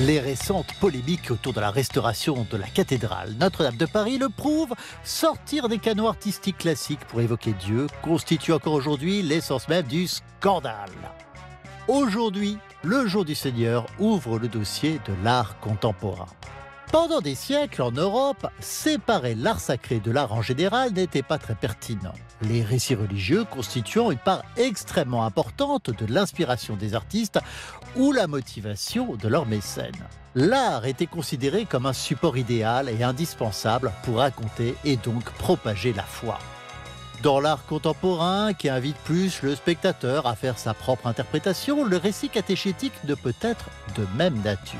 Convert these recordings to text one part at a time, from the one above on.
Les récentes polémiques autour de la restauration de la cathédrale Notre-Dame de Paris le prouvent. Sortir des canons artistiques classiques pour évoquer Dieu constitue encore aujourd'hui l'essence même du scandale. Aujourd'hui, le Jour du Seigneur ouvre le dossier de l'art contemporain. Pendant des siècles, en Europe, séparer l'art sacré de l'art en général n'était pas très pertinent. Les récits religieux constituant une part extrêmement importante de l'inspiration des artistes ou la motivation de leurs mécènes. L'art était considéré comme un support idéal et indispensable pour raconter et donc propager la foi. Dans l'art contemporain, qui invite plus le spectateur à faire sa propre interprétation, le récit catéchétique ne peut être de même nature.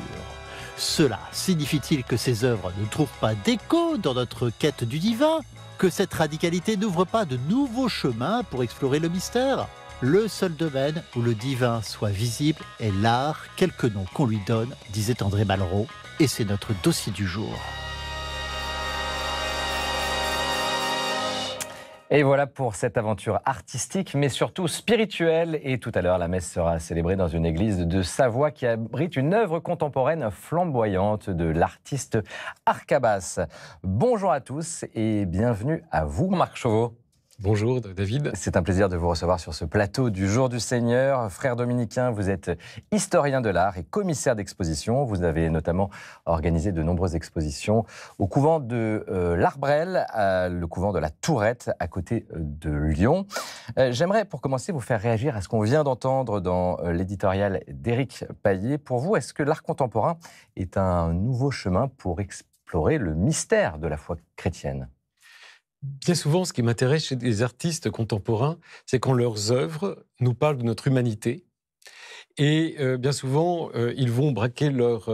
Cela signifie-t-il que ces œuvres ne trouvent pas d'écho dans notre quête du divin? Que cette radicalité n'ouvre pas de nouveaux chemins pour explorer le mystère? Le seul domaine où le divin soit visible est l'art, quelque nom qu'on lui donne, disait André Malraux, et c'est notre dossier du jour. Et voilà pour cette aventure artistique, mais surtout spirituelle. Et tout à l'heure, la messe sera célébrée dans une église de Savoie qui abrite une œuvre contemporaine flamboyante de l'artiste Arcabas. Bonjour à tous et bienvenue à vous, Marc Chauveau. Bonjour David. C'est un plaisir de vous recevoir sur ce plateau du Jour du Seigneur. Frère dominicain, vous êtes historien de l'art et commissaire d'exposition. Vous avez notamment organisé de nombreuses expositions au couvent de l'Arbrel, le couvent de la Tourette, à côté de Lyon. J'aimerais, pour commencer, vous faire réagir à ce qu'on vient d'entendre dans l'éditorial d'Éric Paillet. Pour vous, est-ce que l'art contemporain est un nouveau chemin pour explorer le mystère de la foi chrétienne ? Bien souvent, ce qui m'intéresse chez des artistes contemporains, c'est quand leurs œuvres nous parlent de notre humanité. Et bien souvent, ils vont braquer leur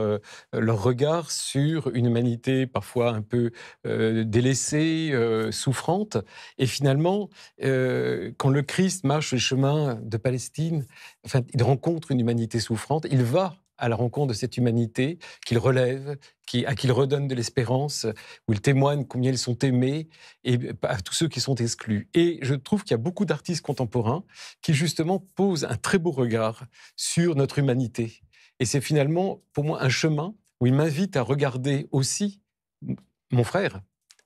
regard sur une humanité parfois un peu délaissée, souffrante. Et finalement, quand le Christ marche sur le chemin de Palestine, enfin, il rencontre une humanité souffrante, il va à la rencontre de cette humanité qu'il relève, à qui il redonne de l'espérance, où il témoigne combien ils sont aimés, et à tous ceux qui sont exclus. Et je trouve qu'il y a beaucoup d'artistes contemporains qui, justement, posent un très beau regard sur notre humanité. Et c'est finalement, pour moi, un chemin où il m'invite à regarder aussi mon frère,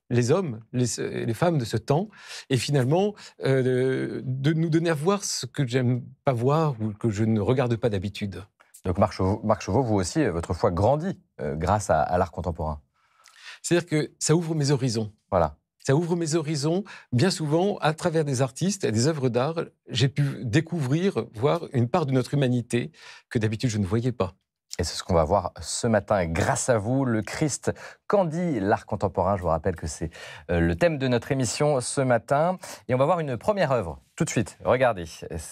les hommes, les femmes de ce temps, et finalement, de nous donner à voir ce que j'aime pas voir ou que je ne regarde pas d'habitude. Donc Marc Chauveau, vous aussi, votre foi grandit grâce à l'art contemporain. C'est-à-dire que ça ouvre mes horizons. Voilà. Ça ouvre mes horizons. Bien souvent, à travers des artistes et des œuvres d'art, j'ai pu découvrir, voir une part de notre humanité que d'habitude je ne voyais pas. Et c'est ce qu'on va voir ce matin. Grâce à vous, le Christ, qu'en dit l'art contemporain? Je vous rappelle que c'est le thème de notre émission ce matin. Et on va voir une première œuvre tout de suite. Regardez,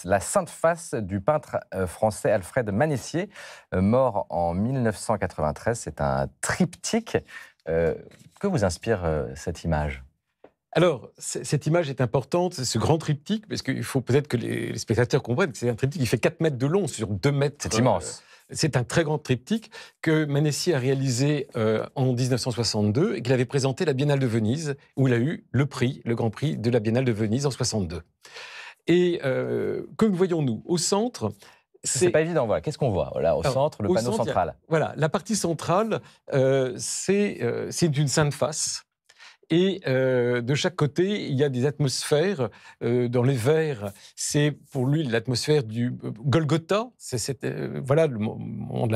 la Sainte Face du peintre français Alfred Manessier, mort en 1993. C'est un triptyque. Que vous inspire cette image ? Alors, cette image est importante, ce grand triptyque, parce qu'il faut peut-être que les spectateurs comprennent que c'est un triptyque qui fait 4 mètres de long sur 2 mètres. C'est immense. C'est un très grand triptyque que Manessier a réalisé en 1962 et qu'il avait présenté à la Biennale de Venise, où il a eu le grand prix de la Biennale de Venise en 62. Et que voyons-nous au centre? C'est pas évident, voilà. Qu'est-ce qu'on voit là, au centre, le panneau central? Voilà, la partie centrale, c'est une sainte face. Et de chaque côté, il y a des atmosphères. Dans les verts, c'est pour lui l'atmosphère du Golgotha. Voilà le moment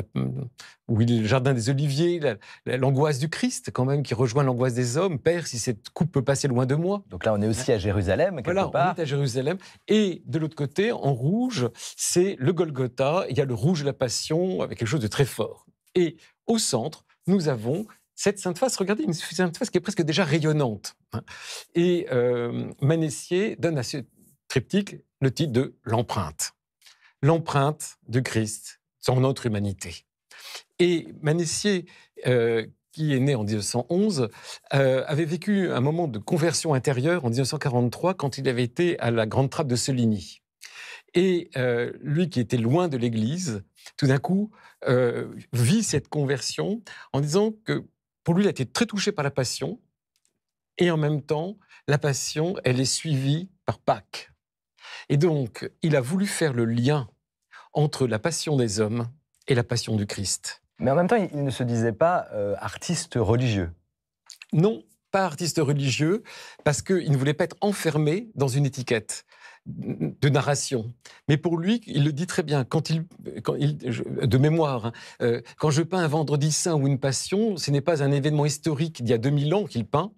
où il est le jardin des Oliviers, l'angoisse du Christ quand même, qui rejoint l'angoisse des hommes. Père, si cette coupe peut passer loin de moi. Donc là, on est aussi à Jérusalem, quelque part. Voilà, on est à Jérusalem. Et de l'autre côté, en rouge, c'est le Golgotha. Il y a le rouge de la Passion, avec quelque chose de très fort. Et au centre, nous avons cette Sainte Face, regardez, une Sainte Face qui est presque déjà rayonnante. Et Manessier donne à ce triptyque le titre de l'empreinte. L'empreinte de Christ sur notre humanité. Et Manessier, qui est né en 1911, avait vécu un moment de conversion intérieure en 1943 quand il avait été à la Grande Trappe de Soligny. Et lui qui était loin de l'Église, tout d'un coup, vit cette conversion en disant que pour lui, il a été très touché par la Passion, et en même temps, la Passion, elle est suivie par Pâques. Et donc, il a voulu faire le lien entre la Passion des hommes et la Passion du Christ. Mais en même temps, il ne se disait pas artiste religieux. Non, pas artiste religieux, parce qu'il ne voulait pas être enfermé dans une étiquette de narration. Mais pour lui, il le dit très bien, de mémoire, quand je peins un vendredi saint ou une passion, ce n'est pas un événement historique d'il y a 2000 ans qu'il peint,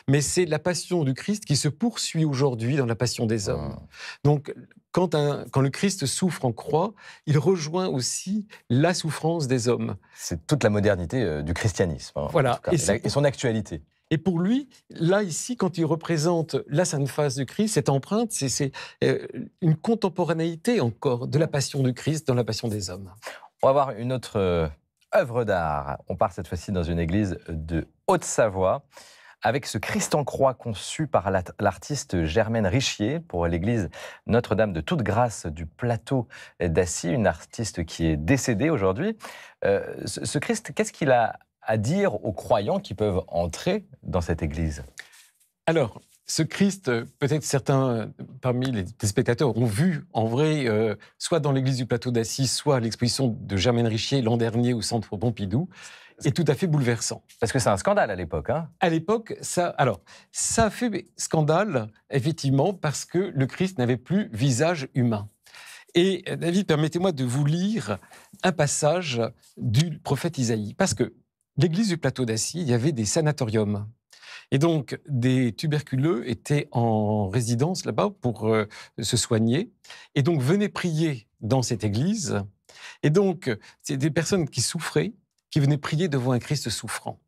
mais c'est la passion du Christ qui se poursuit aujourd'hui dans la passion des hommes. Donc, quand le Christ souffre en croix, il rejoint aussi la souffrance des hommes. C'est toute la modernité du christianisme, voilà. Et son actualité. Et pour lui, là, ici, quand il représente la sainte face du Christ, cette empreinte, c'est une contemporanéité encore de la passion du Christ dans la passion des hommes. On va voir une autre œuvre d'art. On part cette fois-ci dans une église de Haute-Savoie, avec ce Christ en croix conçu par l'artiste Germaine Richier pour l'église Notre-Dame de Toute-Grâce du Plateau d'Assy, une artiste qui est décédée aujourd'hui. Ce Christ, qu'est-ce qu'il a à dire aux croyants qui peuvent entrer dans cette église? Alors, ce Christ, peut-être certains parmi les spectateurs ont vu en vrai, soit dans l'église du Plateau d'Assy, soit à l'exposition de Germaine Richier l'an dernier au Centre Pompidou, est tout à fait bouleversant. Parce que c'est un scandale à l'époque. À l'époque, ça a fait scandale, effectivement, parce que le Christ n'avait plus visage humain. Et David, permettez-moi de vous lire un passage du prophète Isaïe. Parce que l'église du Plateau d'Assy, il y avait des sanatoriums. Et donc, des tuberculeux étaient en résidence là-bas pour se soigner. Et donc, venaient prier dans cette église. Et donc, c'est des personnes qui souffraient, qui venaient prier devant un Christ souffrant.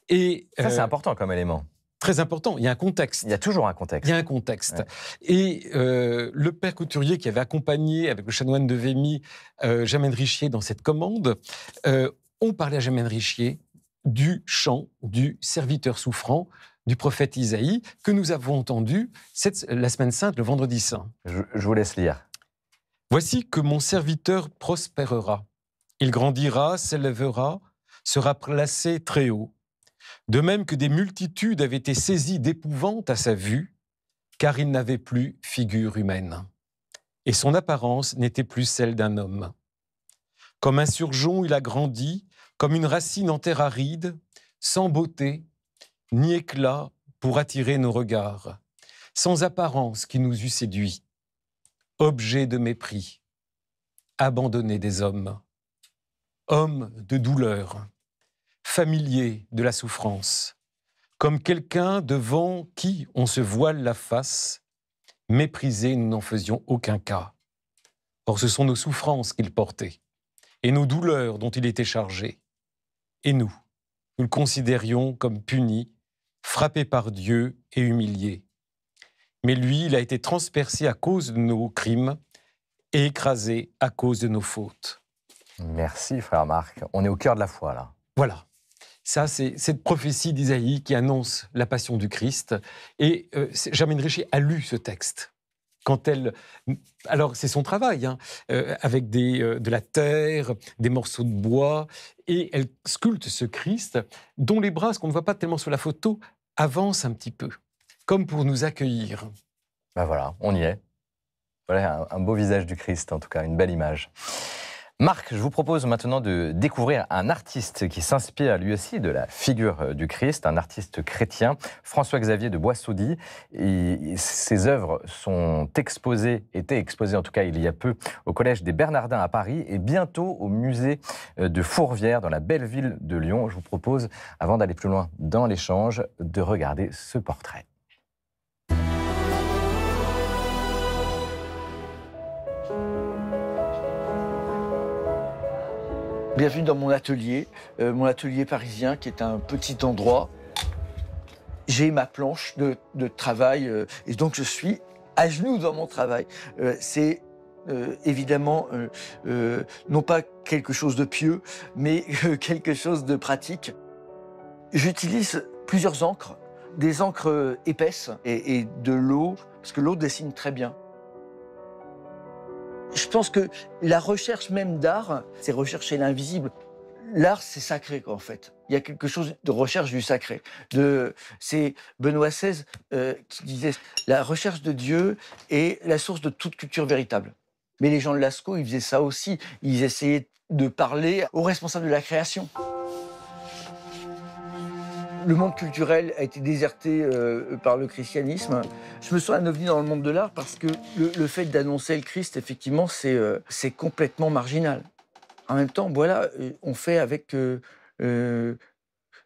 Et ça, c'est important comme élément. Très important. Il y a un contexte. Il y a toujours un contexte. Il y a un contexte. Ouais. Et le père Couturier, qui avait accompagné avec le chanoine de Vémy Germaine Richier dans cette commande, ont parlé à Germaine Richier du chant du serviteur souffrant du prophète Isaïe, que nous avons entendu la semaine sainte, le vendredi saint. Je vous laisse lire. « Voici que mon serviteur prospérera. Il grandira, s'élèvera, sera placé très haut. De même que des multitudes avaient été saisies d'épouvante à sa vue, car il n'avait plus figure humaine. Et son apparence n'était plus celle d'un homme. Comme un surgeon, il a grandi, comme une racine en terre aride, sans beauté, ni éclat pour attirer nos regards, sans apparence qui nous eût séduits, objet de mépris, abandonné des hommes, homme de douleur, familier de la souffrance, comme quelqu'un devant qui on se voile la face, méprisé, nous n'en faisions aucun cas. Or, ce sont nos souffrances qu'il portait, et nos douleurs dont il était chargé. Et nous le considérions comme puni, frappé par Dieu et humilié. Mais lui, il a été transpercé à cause de nos crimes et écrasé à cause de nos fautes. » Merci, frère Marc. On est au cœur de la foi, là. Voilà. Ça, c'est cette prophétie d'Isaïe qui annonce la passion du Christ. Et Germaine Richier a lu ce texte. Quand elle... Alors, c'est son travail, avec de la terre, des morceaux de bois, et elle sculpte ce Christ, dont les bras, ce qu'on ne voit pas tellement sur la photo, avancent un petit peu, comme pour nous accueillir. Ben voilà, on y est. Voilà un beau visage du Christ, en tout cas, une belle image. Marc, je vous propose maintenant de découvrir un artiste qui s'inspire lui aussi de la figure du Christ, un artiste chrétien, François-Xavier de Boissaudy. Ses œuvres étaient exposées en tout cas il y a peu au Collège des Bernardins à Paris et bientôt au musée de Fourvière dans la belle ville de Lyon. Je vous propose, avant d'aller plus loin dans l'échange, de regarder ce portrait. Bienvenue dans mon atelier parisien qui est un petit endroit. J'ai ma planche de travail et donc je suis à genoux dans mon travail. C'est évidemment non pas quelque chose de pieux, mais quelque chose de pratique. J'utilise plusieurs encres, des encres épaisses et de l'eau, parce que l'eau dessine très bien. Je pense que la recherche même d'art, c'est rechercher l'invisible. L'art, c'est sacré, quoi, en fait. Il y a quelque chose de recherche du sacré. C'est Benoît XVI qui disait « La recherche de Dieu est la source de toute culture véritable ». Mais les gens de Lascaux, ils faisaient ça aussi. Ils essayaient de parler aux responsables de la création. Le monde culturel a été déserté par le christianisme. Je me sens un ovni dans le monde de l'art parce que le fait d'annoncer le Christ, effectivement, c'est complètement marginal. En même temps, voilà, on fait avec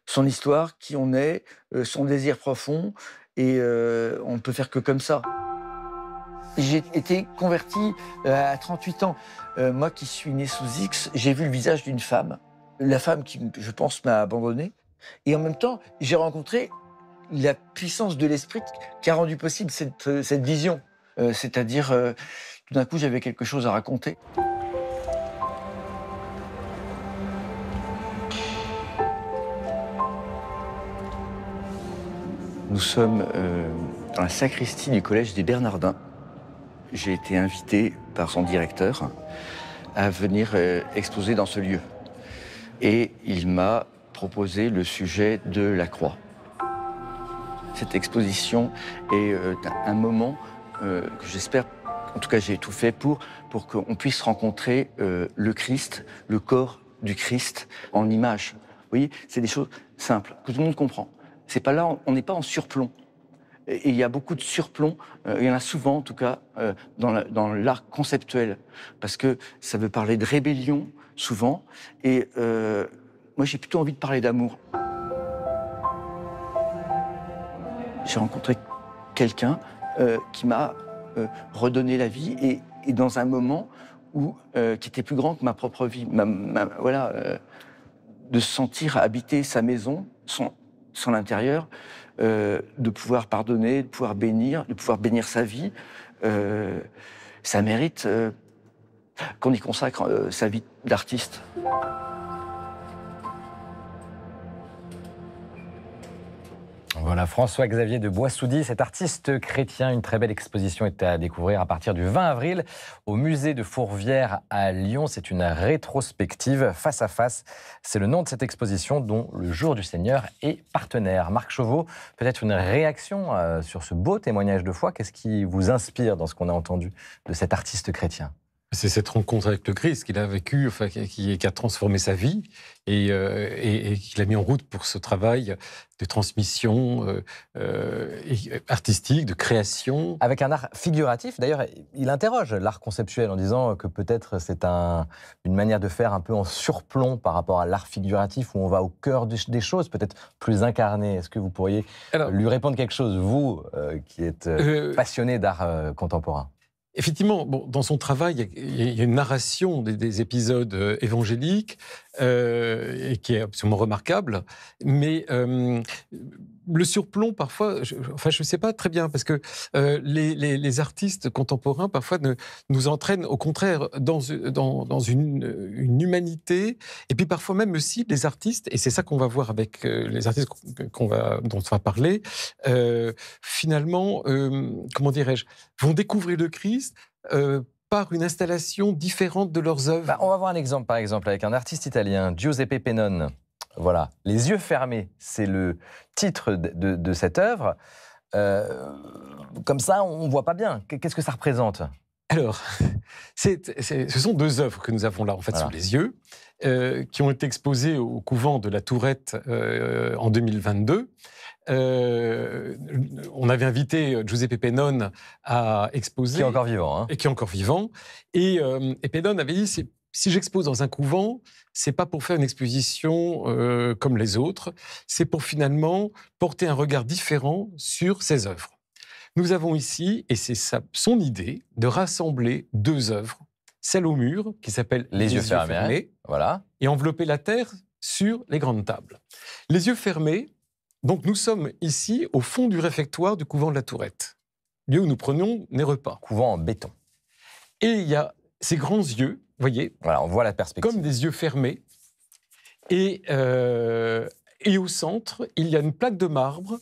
son histoire, qui on est, son désir profond, et on ne peut faire que comme ça. J'ai été converti à 38 ans. Moi qui suis né sous X, j'ai vu le visage d'une femme. La femme qui, je pense, m'a abandonné. Et en même temps, j'ai rencontré la puissance de l'esprit qui a rendu possible cette vision. C'est-à-dire, tout d'un coup, j'avais quelque chose à raconter. Nous sommes dans la sacristie du collège des Bernardins. J'ai été invité par son directeur à venir exposer dans ce lieu. Et il m'a proposé le sujet de la croix. Cette exposition est un moment que j'espère, en tout cas j'ai tout fait pour qu'on puisse rencontrer le Christ, le corps du Christ en images. Vous voyez, c'est des choses simples, que tout le monde comprend. C'est pas là, on n'est pas en surplomb. Et il y a beaucoup de surplomb, il y en a souvent en tout cas, dans l'art conceptuel, parce que ça veut parler de rébellion, souvent, et moi j'ai plutôt envie de parler d'amour. J'ai rencontré quelqu'un qui m'a redonné la vie, et dans un moment qui était plus grand que ma propre vie. Voilà, de se sentir habiter sa maison, son intérieur, de pouvoir pardonner, de pouvoir bénir sa vie, ça mérite qu'on y consacre sa vie d'artiste. Voilà, François-Xavier de Boissoudy, cet artiste chrétien. Une très belle exposition est à découvrir à partir du 20 avril au musée de Fourvière à Lyon. C'est une rétrospective face à face. C'est le nom de cette exposition dont le Jour du Seigneur est partenaire. Marc Chauveau, peut-être une réaction sur ce beau témoignage de foi. Qu'est-ce qui vous inspire dans ce qu'on a entendu de cet artiste chrétien ? C'est cette rencontre avec le Christ qu'il a vécu, enfin, qui a transformé sa vie et qu'il a mis en route pour ce travail de transmission artistique, de création. Avec un art figuratif, d'ailleurs, il interroge l'art conceptuel en disant que peut-être c'est une manière de faire un peu en surplomb par rapport à l'art figuratif où on va au cœur des choses, peut-être plus incarné. Est-ce que vous pourriez lui répondre quelque chose, vous qui êtes passionné d'art contemporain ? Effectivement, bon, dans son travail, il y a une narration des épisodes évangéliques et qui est absolument remarquable. Mais le surplomb, parfois, je ne sais pas très bien, parce que les artistes contemporains, parfois, nous entraînent, au contraire, dans une humanité. Et puis, parfois même aussi, les artistes, et c'est ça qu'on va voir avec les artistes dont on va parler, finalement, comment dirais-je, vont découvrir le Christ par une installation différente de leurs œuvres. On va voir un exemple, par exemple, avec un artiste italien, Giuseppe Pennone. Voilà, Les yeux fermés, c'est le titre de cette œuvre. Comme ça, on ne voit pas bien. Qu'est-ce que ça représente ? Alors, ce sont deux œuvres que nous avons là, en fait, sous les yeux, qui ont été exposées au couvent de la Tourette en 2022. On avait invité Giuseppe Pennone à exposer. Qui est encore vivant. Et qui est encore vivant. Et Pennone avait dit, si j'expose dans un couvent, c'est pas pour faire une exposition comme les autres, c'est pour finalement porter un regard différent sur ses œuvres. Nous avons ici, et c'est son idée, de rassembler deux œuvres. Celle au mur, qui s'appelle Les yeux fermés, voilà. Et envelopper la terre sur les grandes tables. Les yeux fermés, donc nous sommes ici au fond du réfectoire du couvent de la Tourette, lieu où nous prenions les repas. Couvent en béton. Et il y a ces grands yeux, vous voyez, voilà, on voit la perspective. Comme des yeux fermés. Et au centre, il y a une plaque de marbre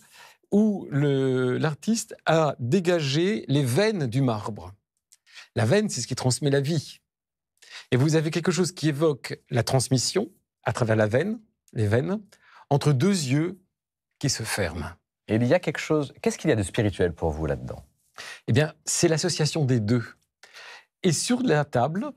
où l'artiste a dégagé les veines du marbre. La veine, c'est ce qui transmet la vie. Et vous avez quelque chose qui évoque la transmission, à travers la veine, les veines, entre deux yeux qui se ferment. Et il y a quelque chose... Qu'est-ce qu'il y a de spirituel pour vous là-dedans ? Eh bien, c'est l'association des deux. Et sur la table,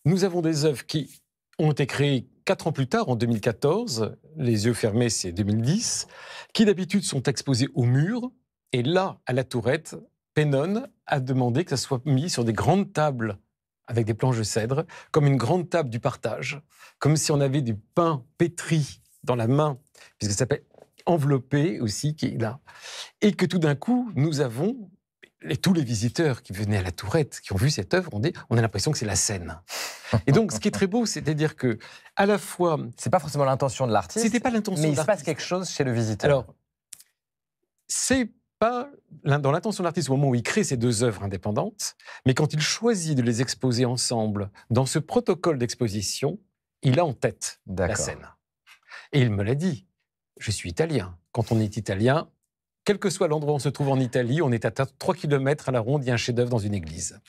nous avons des œuvres qui ont été créées 4 ans plus tard, en 2014. Les yeux fermés, c'est 2010. Qui d'habitude sont exposées au mur. Et là, à la Tourette, Pennon a demandé que ça soit mis sur des grandes tables avec des planches de cèdre, comme une grande table du partage, comme si on avait du pain pétri dans la main, puisque ça s'appelle enveloppé aussi, qui est là. Et que tout d'un coup, nous avons, et tous les visiteurs qui venaient à la Tourette, qui ont vu cette œuvre, on a l'impression que c'est la Seine. Et donc, ce qui est très beau, c'est-à-dire que, à la fois... C'est pas forcément l'intention de l'artiste, C'était pas l'intention mais de il se l'artiste. passe quelque chose chez le visiteur. Alors, c'est pas dans l'intention de l'artiste au moment où il crée ces 2 œuvres indépendantes, mais quand il choisit de les exposer ensemble dans ce protocole d'exposition, il a en tête la Seine. Et il me l'a dit, je suis italien. Quand on est italien, quel que soit l'endroit où on se trouve en Italie, on est à 3 km à la ronde, il y a un chef-d'œuvre dans une église.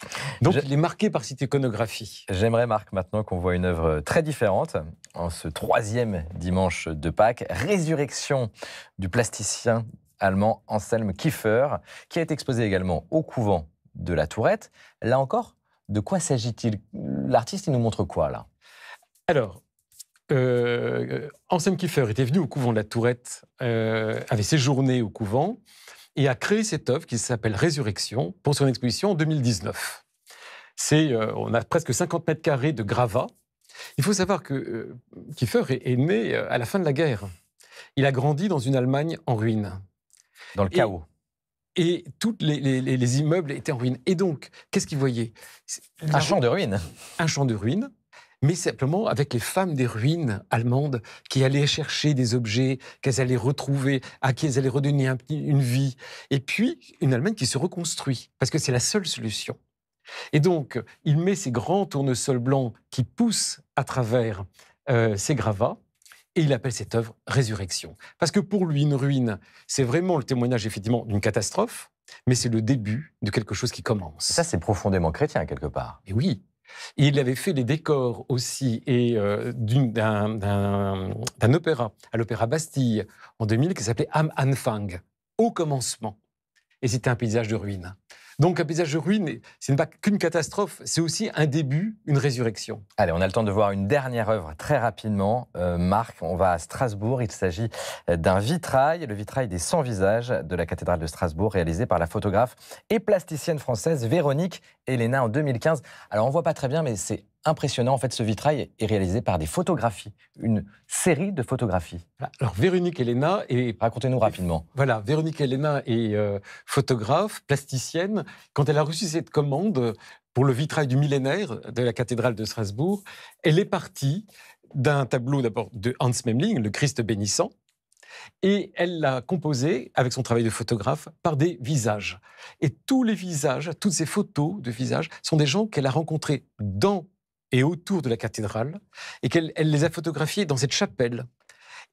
Donc il est marqué par cette iconographie. J'aimerais, Marc, maintenant qu'on voit une œuvre très différente, en ce 3e dimanche de Pâques, Résurrection du plasticien allemand Anselm Kiefer, qui est exposé également au couvent de la Tourette. Là encore, de quoi s'agit-il? L'artiste, il nous montre quoi, là? Alors, Anselm Kiefer était venu au couvent de la Tourette, avait séjourné au couvent, et a créé cette œuvre qui s'appelle Résurrection pour son exposition en 2019. On a presque 50 mètres carrés de gravats. Il faut savoir que Kiefer est né à la fin de la guerre. Il a grandi dans une Allemagne en ruine. Dans le chaos. Et tous les immeubles étaient en ruine. Et donc, qu'est-ce qu'il voyait? Un champ de ruines. Un champ de ruines, mais simplement avec les femmes des ruines allemandes qui allaient chercher des objets qu'elles allaient retrouver, à qui elles allaient redonner une vie. Et puis, une Allemagne qui se reconstruit, parce que c'est la seule solution. Et donc, il met ces grands tournesols blancs qui poussent à travers ces gravats, et il appelle cette œuvre Résurrection. Parce que pour lui, une ruine, c'est vraiment le témoignage, effectivement, d'une catastrophe, mais c'est le début de quelque chose qui commence. Ça, c'est profondément chrétien, quelque part. Et oui. Et il avait fait les décors aussi d'un opéra, à l'Opéra Bastille, en 2000, qui s'appelait Am Anfang, au commencement. Et c'était un paysage de ruines. Donc un paysage de ruines, ce n'est pas qu'une catastrophe, c'est aussi un début, une résurrection. Allez, on a le temps de voir une dernière œuvre très rapidement. Marc, on va à Strasbourg. Il s'agit d'un vitrail, le vitrail des 100 visages de la cathédrale de Strasbourg, réalisé par la photographe et plasticienne française Véronique Elena en 2015. Alors on ne voit pas très bien, mais c'est impressionnant. En fait, ce vitrail est réalisé par des photographies, une série de photographies. Alors, Véronique Elena est... Racontez-nous rapidement. Voilà, Véronique Elena est photographe, plasticienne. Quand elle a reçu cette commande pour le vitrail du millénaire de la cathédrale de Strasbourg, elle est partie d'un tableau d'abord de Hans Memling, le Christ bénissant, et elle l'a composé, avec son travail de photographe, par des visages. Et tous les visages, toutes ces photos de visages, sont des gens qu'elle a rencontrés dans et autour de la cathédrale, et qu'elle les a photographiés dans cette chapelle.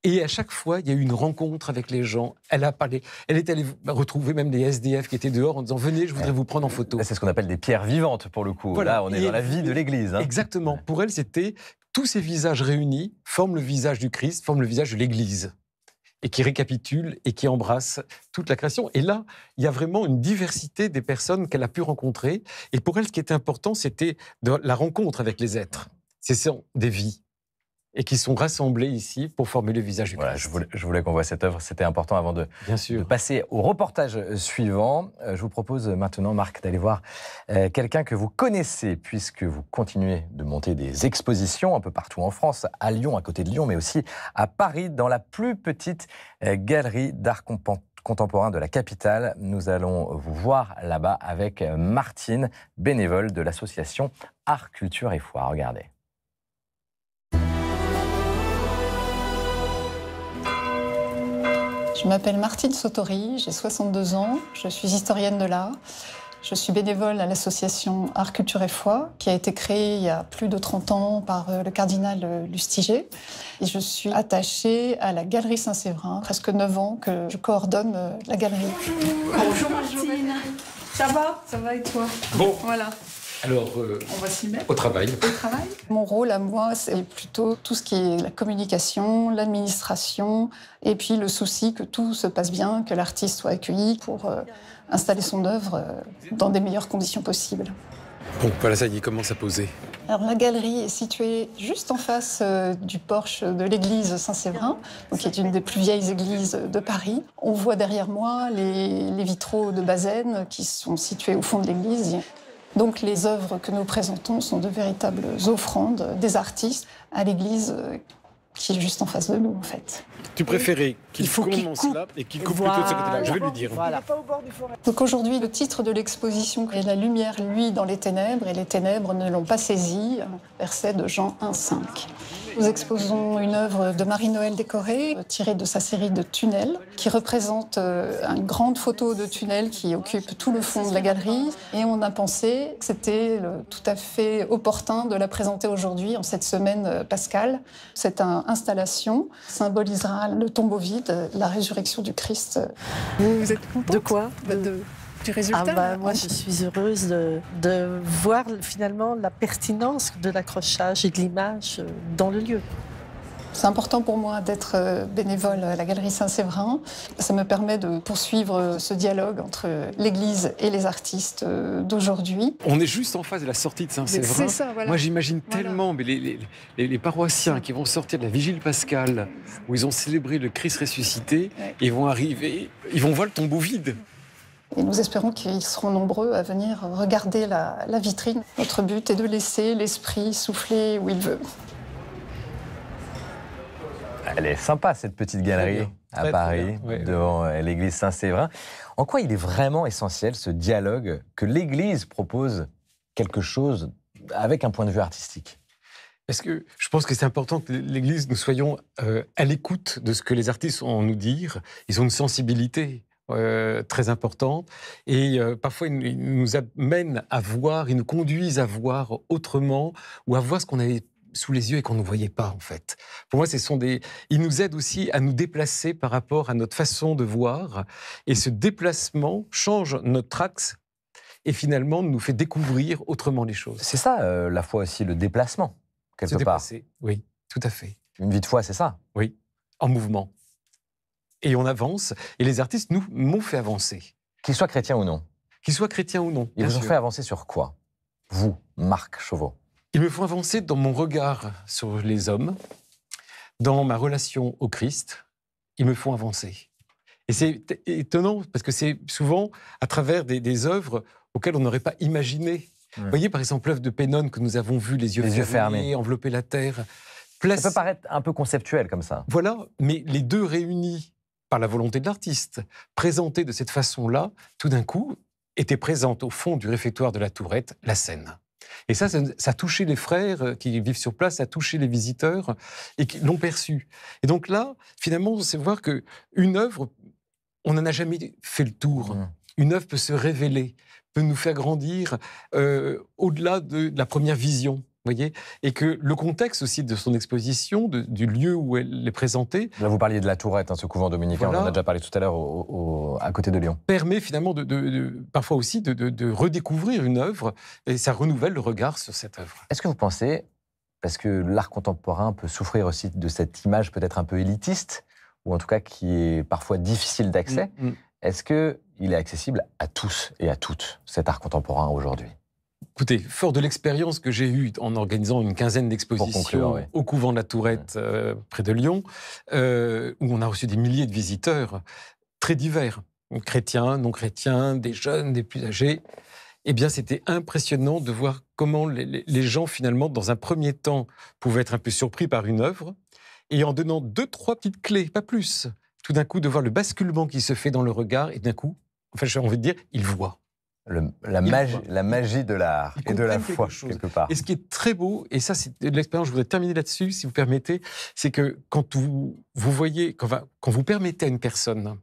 Et à chaque fois, il y a eu une rencontre avec les gens. Elle a parlé, elle est allée retrouver même des SDF qui étaient dehors en disant « Venez, je voudrais vous prendre en photo ». C'est ce qu'on appelle des pierres vivantes, pour le coup. Voilà. Là, on est dans la vie de l'Église. Exactement. Pour elle, c'était tous ces visages réunis forment le visage du Christ, forment le visage de l'Église, et qui récapitule et qui embrasse toute la création. Et là, il y a vraiment une diversité des personnes qu'elle a pu rencontrer. Et pour elle, ce qui était important, c'était la rencontre avec les êtres. Ce sont des vies, et qui sont rassemblés ici pour former le visage du Christ. Voilà, je voulais qu'on voit cette œuvre. C'était important avant de passer au reportage suivant. Je vous propose maintenant, Marc, d'aller voir quelqu'un que vous connaissez, puisque vous continuez de monter des expositions un peu partout en France, à Lyon, à côté de Lyon, mais aussi à Paris, dans la plus petite galerie d'art contemporain de la capitale. Nous allons vous voir là-bas avec Martine, bénévole de l'association Art, Culture et Foi. Regardez. Je m'appelle Martine Sotori, j'ai 62 ans, je suis historienne de l'art. Je suis bénévole à l'association Art, Culture et Foi, qui a été créée il y a plus de 30 ans par le cardinal Lustiger. Et je suis attachée à la Galerie Saint-Séverin, presque 9 ans que je coordonne la galerie. Bonjour Martine. Ça va? Ça va et toi? Bon. Voilà. Alors, on va s'y mettre. Au travail. Mon rôle à moi, c'est plutôt tout ce qui est la communication, l'administration, et puis le souci que tout se passe bien, que l'artiste soit accueilli pour installer son œuvre dans des meilleures conditions possibles. Bon, voilà, ça y est, commence à poser. Alors, la galerie est située juste en face du porche de l'église Saint-Séverin, qui est une des plus vieilles églises de Paris. On voit derrière moi les vitraux de Bazaine qui sont situés au fond de l'église. Donc les œuvres que nous présentons sont de véritables offrandes des artistes à l'église qui est juste en face de nous, en fait. Tu préférais qu'il commence coupe là et qu'il coupe plutôt de ce côté-là. Je vais lui dire. Voilà. Donc aujourd'hui, le titre de l'exposition est « La lumière, lui, dans les ténèbres, et les ténèbres ne l'ont pas saisi », verset de Jean 1,5. Nous exposons une œuvre de Marie-Noël Décoré, tirée de sa série de tunnels, qui représente une grande photo de tunnel qui occupe tout le fond de la galerie. Et on a pensé que c'était tout à fait opportun de la présenter aujourd'hui, en cette semaine pascale. Cette installation symbolisera le tombeau vide, la résurrection du Christ. Vous êtes contente De quoi? du résultat? Moi, je suis heureuse de voir finalement la pertinence de l'accrochage et de l'image dans le lieu. C'est important pour moi d'être bénévole à la Galerie Saint-Séverin. Ça me permet de poursuivre ce dialogue entre l'Église et les artistes d'aujourd'hui. On est juste en face de la sortie de Saint-Séverin. C'est ça, voilà. Moi, j'imagine tellement mais les paroissiens qui vont sortir de la Vigile pascale, où ils ont célébré le Christ ressuscité, ils vont arriver, ils vont voir le tombeau vide. Et nous espérons qu'ils seront nombreux à venir regarder la vitrine. Notre but est de laisser l'esprit souffler où il veut. Elle est sympa, cette petite galerie à Paris, devant l'église Saint-Séverin. En quoi il est vraiment essentiel, ce dialogue, que l'église propose quelque chose avec un point de vue artistique? Parce que je pense que c'est important que l'Église, nous soyons à l'écoute de ce que les artistes ont à nous dire. Ils ont une sensibilité très importante et parfois ils nous amènent à voir, ils nous conduisent à voir autrement ou à voir ce qu'on avait sous les yeux et qu'on ne voyait pas, en fait. Pour moi, ils nous aident aussi à nous déplacer par rapport à notre façon de voir. Et ce déplacement change notre axe et finalement nous fait découvrir autrement les choses. C'est ça, la foi aussi, le déplacement, quelque part. Se déplacer, oui, tout à fait. Une vie de foi, c'est ça? Oui, en mouvement. Et on avance. Et les artistes m'ont fait avancer. Qu'ils soient chrétiens ou non? Qu'ils soient chrétiens ou non. Ils vous ont fait avancer sur quoi? Vous, Marc Chauveau. Ils me font avancer dans mon regard sur les hommes, dans ma relation au Christ. Ils me font avancer. Et c'est étonnant, parce que c'est souvent à travers des œuvres auxquelles on n'aurait pas imaginé. Vous voyez, par exemple, l'œuvre de Pénone que nous avons vue, les yeux fermés, envelopper la terre. Ça peut paraître un peu conceptuel comme ça. Voilà, mais les deux réunis par la volonté de l'artiste, présentés de cette façon-là, tout d'un coup, était présente au fond du réfectoire de la Tourette, la scène. Et ça a touché les frères qui vivent sur place, ça a touché les visiteurs et qui l'ont perçu. Et donc là, finalement, c'est voir qu'une œuvre, on n'en a jamais fait le tour. Une œuvre peut se révéler, peut nous faire grandir au-delà de la première vision. Voyez, et que le contexte aussi de son exposition, du lieu où elle est présentée... Là, vous parliez de la Tourette, ce couvent dominicain, on en a déjà parlé tout à l'heure à côté de Lyon. Permet finalement parfois aussi de redécouvrir une œuvre, et ça renouvelle le regard sur cette œuvre. Est-ce que vous pensez, parce que l'art contemporain peut souffrir aussi de cette image peut-être un peu élitiste, ou en tout cas qui est parfois difficile d'accès, est-ce qu'il est accessible à tous et à toutes, cet art contemporain aujourd'hui? Écoutez, fort de l'expérience que j'ai eue en organisant une quinzaine d'expositions au couvent de la Tourette, près de Lyon, où on a reçu des milliers de visiteurs très divers, chrétiens, non chrétiens, des jeunes, des plus âgés, eh bien c'était impressionnant de voir comment les gens, finalement, dans un premier temps, pouvaient être un peu surpris par une œuvre, et en donnant 2-3 petites clés, pas plus, tout d'un coup, de voir le basculement qui se fait dans le regard, et d'un coup, enfin, j'ai envie de dire, ils voient. La magie de l'art et de la foi, quelque part. Et ce qui est très beau, et ça c'est de l'expérience, je voudrais terminer là-dessus, si vous permettez, c'est que quand vous voyez, quand vous permettez à une personne,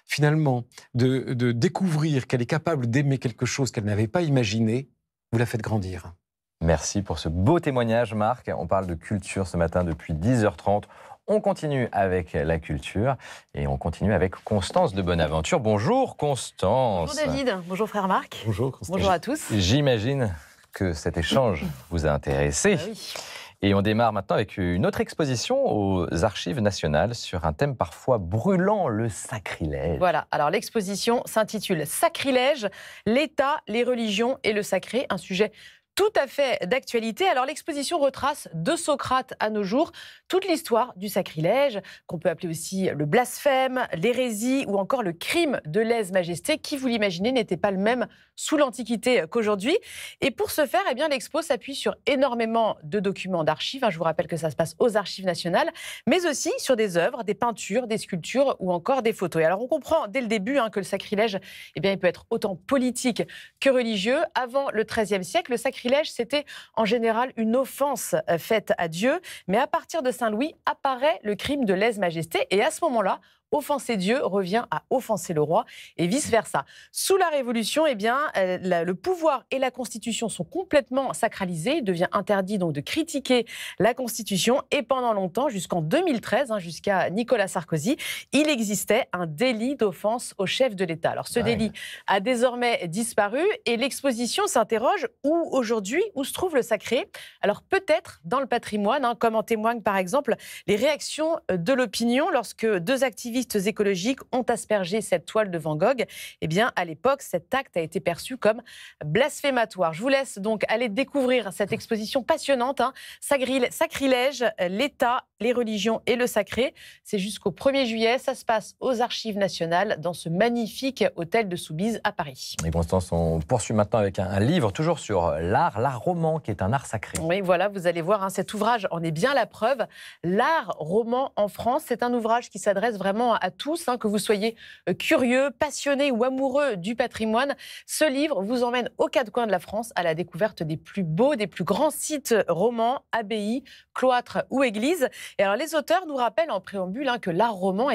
finalement, de découvrir qu'elle est capable d'aimer quelque chose qu'elle n'avait pas imaginé, vous la faites grandir. Merci pour ce beau témoignage, Marc. On parle de culture ce matin depuis 10h30. On continue avec la culture et on continue avec Constance de Bonaventure. Bonjour Constance. Bonjour David, bonjour frère Marc. Bonjour Constance. Bonjour à tous. J'imagine que cet échange vous a intéressé. Oui. Et on démarre maintenant avec une autre exposition aux Archives nationales sur un thème parfois brûlant, le sacrilège. Voilà, alors l'exposition s'intitule Sacrilège, l'État, les religions et le sacré, un sujet tout à fait d'actualité. Alors l'exposition retrace de Socrate à nos jours toute l'histoire du sacrilège, qu'on peut appeler aussi le blasphème, l'hérésie ou encore le crime de lèse-majesté, qui, vous l'imaginez, n'était pas le même sous l'Antiquité qu'aujourd'hui. Et pour ce faire, eh bien, l'expo s'appuie sur énormément de documents d'archives. Je vous rappelle que ça se passe aux Archives nationales, mais aussi sur des œuvres, des peintures, des sculptures ou encore des photos. Et alors on comprend dès le début que le sacrilège, eh bien, il peut être autant politique que religieux. Avant le XIIIe siècle, le sacrilège, c'était en général une offense faite à Dieu. Mais à partir de Saint-Louis apparaît le crime de lèse-majesté. Et à ce moment-là, offenser Dieu revient à offenser le roi et vice-versa. Sous la Révolution, eh bien, le pouvoir et la Constitution sont complètement sacralisés. Il devient interdit donc de critiquer la Constitution. Et pendant longtemps, jusqu'en 2013, jusqu'à Nicolas Sarkozy, il existait un délit d'offense au chef de l'État. Alors ce délit a désormais disparu et l'exposition s'interroge où se trouve le sacré? Alors peut-être dans le patrimoine, comme en témoignent par exemple les réactions de l'opinion lorsque deux activistes écologiques ont aspergé cette toile de Van Gogh. Eh bien, à l'époque, cet acte a été perçu comme blasphématoire. Je vous laisse donc aller découvrir cette exposition passionnante, Sacrilège, l'État, les religions et le sacré. C'est jusqu'au 1er juillet. Ça se passe aux Archives nationales dans ce magnifique hôtel de Soubise à Paris. Et Constance, on poursuit maintenant avec un livre toujours sur l'art roman, qui est un art sacré. Oui, voilà, vous allez voir, cet ouvrage en est bien la preuve. L'art roman en France, c'est un ouvrage qui s'adresse vraiment à tous, que vous soyez curieux, passionné ou amoureux du patrimoine. Ce livre vous emmène aux quatre coins de la France à la découverte des plus beaux, des plus grands sites romans, abbayes, cloîtres ou églises. Et alors les auteurs nous rappellent en préambule que l'art roman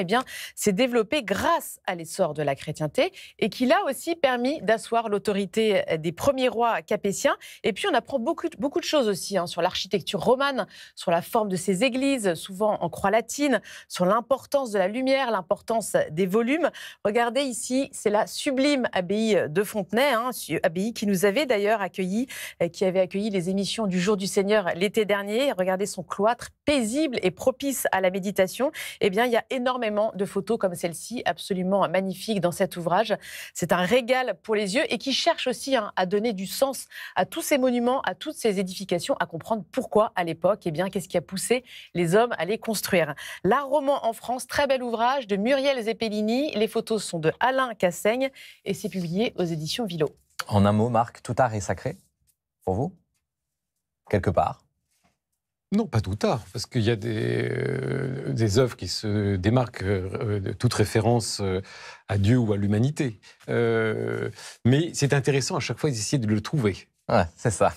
s'est développé grâce à l'essor de la chrétienté et qu'il a aussi permis d'asseoir l'autorité des premiers rois capétiens. Et puis on apprend beaucoup de choses aussi sur l'architecture romane, sur la forme de ces églises, souvent en croix latine, sur l'importance de la lumière, l'importance des volumes. Regardez ici, c'est la sublime abbaye de Fontenay, abbaye qui nous avait d'ailleurs accueillis, qui avait accueilli les émissions du Jour du Seigneur l'été dernier. Regardez son cloître paisible et propice à la méditation. Eh bien, il y a énormément de photos comme celle-ci, absolument magnifiques dans cet ouvrage. C'est un régal pour les yeux et qui cherche aussi à donner du sens à tous ces monuments, à toutes ces édifications, à comprendre pourquoi à l'époque, qu'est-ce qui a poussé les hommes à les construire. L'art roman en France, très bel ouvrage de Muriel Zeppelini. Les photos sont de Alain Cassaigne et c'est publié aux éditions Vilo. En un mot, Marc, tout art est sacré pour vous? Quelque part? Non, pas tout art, parce qu'il y a des œuvres qui se démarquent de toute référence à Dieu ou à l'humanité. Mais c'est intéressant à chaque fois d'essayer de le trouver. Ouais, c'est ça.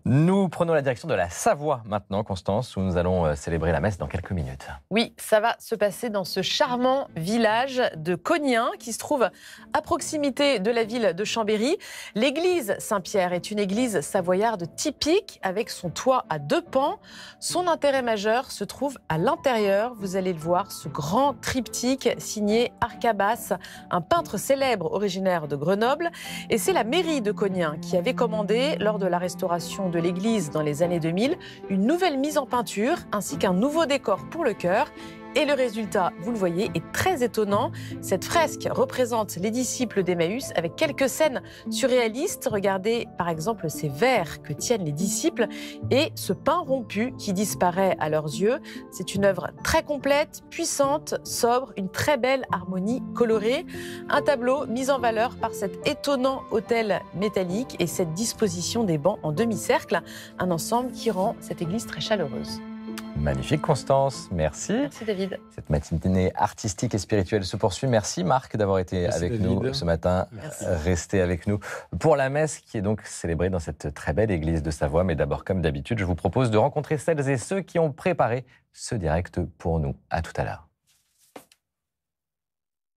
Nous prenons la direction de la Savoie maintenant, Constance, où nous allons célébrer la messe dans quelques minutes. Oui, ça va se passer dans ce charmant village de Cognien qui se trouve à proximité de la ville de Chambéry. L'église Saint-Pierre est une église savoyarde typique avec son toit à deux pans. Son intérêt majeur se trouve à l'intérieur. Vous allez le voir, ce grand triptyque signé Arcabas, un peintre célèbre originaire de Grenoble. Et c'est la mairie de Cognien qui avait commandé, lors de la restauration de l'église dans les années 2000, une nouvelle mise en peinture ainsi qu'un nouveau décor pour le chœur. Et le résultat, vous le voyez, est très étonnant. Cette fresque représente les disciples d'Emmaüs avec quelques scènes surréalistes. Regardez par exemple ces verres que tiennent les disciples et ce pain rompu qui disparaît à leurs yeux. C'est une œuvre très complète, puissante, sobre, une très belle harmonie colorée. Un tableau mis en valeur par cet étonnant autel métallique et cette disposition des bancs en demi-cercle. Un ensemble qui rend cette église très chaleureuse. Magnifique, Constance. Merci. Merci, David. Cette matinée artistique et spirituelle se poursuit. Merci, Marc, d'avoir été avec nous ce matin. Merci. Restez avec nous pour la messe qui est donc célébrée dans cette très belle église de Savoie. Mais d'abord, comme d'habitude, je vous propose de rencontrer celles et ceux qui ont préparé ce direct pour nous. À tout à l'heure.